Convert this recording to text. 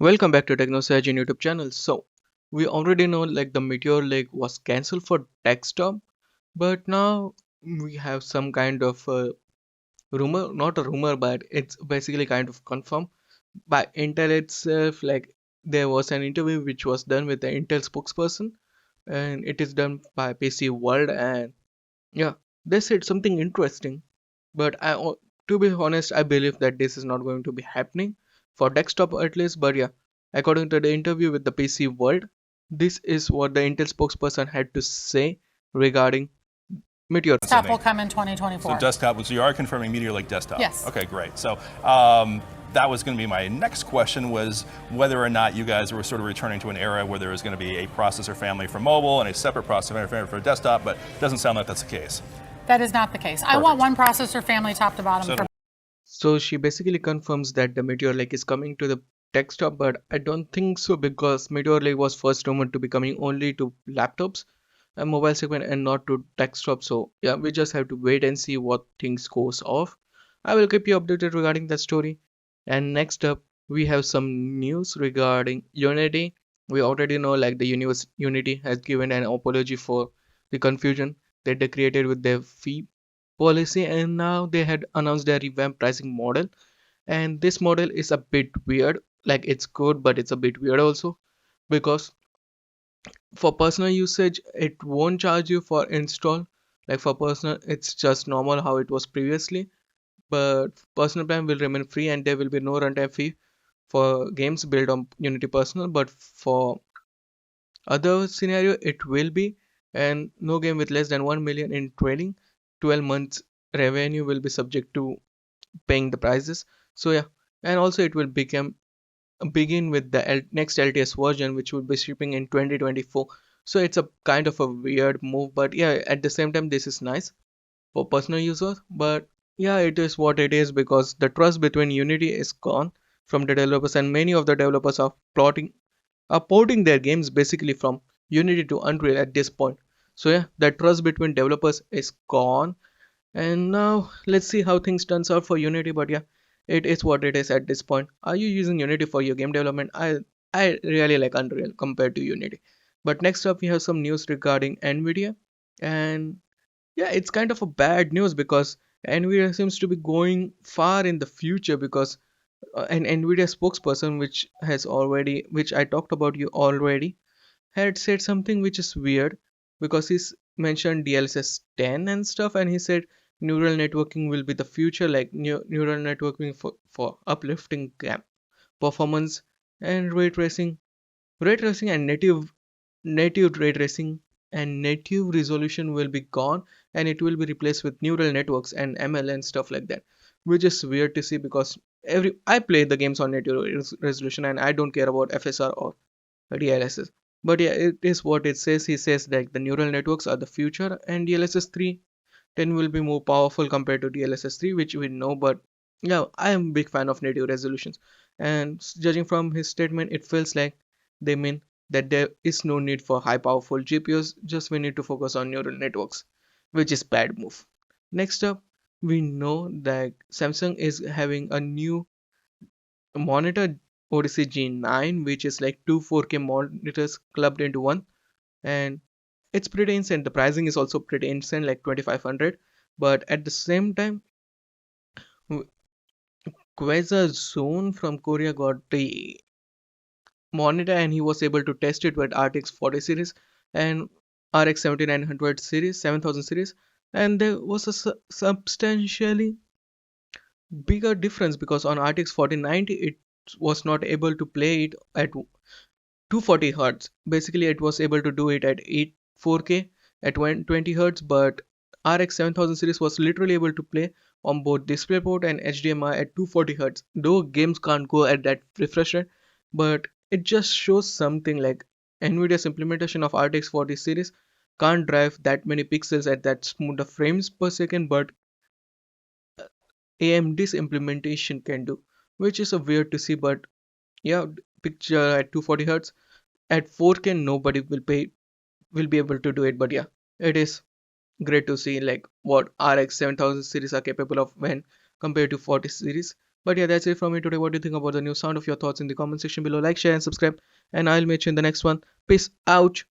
Welcome back to TechnoSurgeon YouTube channel. So we already know like the Meteor Lake was cancelled for desktop, but now we have some kind of rumor, not a rumor, but it's basically kind of confirmed by Intel itself. Like there was an interview which was done with the Intel spokesperson, and it is done by PC World, and yeah, they said something interesting. But to be honest, I believe that this is not going to be happening for desktop at least. But yeah, according to the interview with the PC World, this is what the Intel spokesperson had to say regarding Meteor. Desktop will come in So 2024. desktop, so you are confirming Meteor Lake desktop? Yes. Okay, great. So that was going to be my next question, was whether or not you guys were sort of returning to an era where there was going to be a processor family for mobile and a separate processor family for desktop, but it doesn't sound like that's the case. That is not the case. I want one processor family top to bottom. So she basically confirms that the Meteor Lake is coming to the desktop, but I don't think so because Meteor Lake was first rumored to be coming only to laptops and mobile segment and not to desktop. So yeah, we just have to wait and see what things goes off. I will keep you updated regarding that story. And next up, we have some news regarding Unity. We already know like the Unity has given an apology for the confusion that they created with their fee policy, and now they had announced their revamped pricing model. And this model is a bit weird. Like it's good, but it's a bit weird also because for personal usage it won't charge you for install. Like for personal it's just normal how it was previously, but personal plan will remain free and there will be no runtime fee for games built on Unity Personal. But for other scenario it will be, and no game with less than 1 million in trading 12 months revenue will be subject to paying the prices. So yeah, and also it will begin with the next LTS version which will be shipping in 2024. So it's a kind of a weird move, but yeah, at the same time this is nice for personal users. But yeah, it is what it is because the trust between Unity is gone from the developers, and many of the developers are porting their games basically from Unity to Unreal at this point. So yeah, the trust between developers is gone, and now let's see how things turns out for Unity. But yeah, it is what it is at this point. Are you using Unity for your game development? I really like Unreal compared to Unity. But next up we have some news regarding Nvidia, and yeah, it's kind of a bad news because Nvidia seems to be going far in the future because an Nvidia spokesperson which I talked about you already had said something which is weird because he's mentioned DLSS 10 and stuff, and he said neural networking will be the future, like neural networking for uplifting performance and ray tracing and native ray tracing and native resolution will be gone, and it will be replaced with neural networks and ML and stuff like that, which is weird to see because every I play the games on native resolution and I don't care about FSR or DLSS. But yeah, it is what it says. He says that the neural networks are the future and DLSS 3.10 will be more powerful compared to DLSS 3, which we know. But yeah, I am a big fan of native resolutions, and judging from his statement it feels like they mean that there is no need for high powerful GPUs, just we need to focus on neural networks, which is bad move. Next up, we know that Samsung is having a new monitor, Odyssey G9, which is like two 4K monitors clubbed into one, and it's pretty insane. The pricing is also pretty insane, like 2500. But at the same time, Quasar Zone from Korea got the monitor and he was able to test it with RTX 40 series and RX 7900 series, 7000 series, and there was a substantially bigger difference because on RTX 4090 it was not able to play it at 240 hertz. Basically it was able to do it at 4K at 20 hertz, but RX 7000 series was literally able to play on both DisplayPort and HDMI at 240 hertz. Though games can't go at that refresh rate, but it just shows something like Nvidia's implementation of RTX 40 series can't drive that many pixels at that smoother frames per second, but AMD's implementation can do, which is a weird to see. But yeah, picture at 240 hertz at 4K nobody will be able to do it. But yeah, it is great to see like what RX 7000 series are capable of when compared to 40 series. But yeah, that's it from me today. What do you think about the new sound? Of your thoughts in the comment section below. Like, share, and subscribe. And I'll meet you in the next one. Peace out.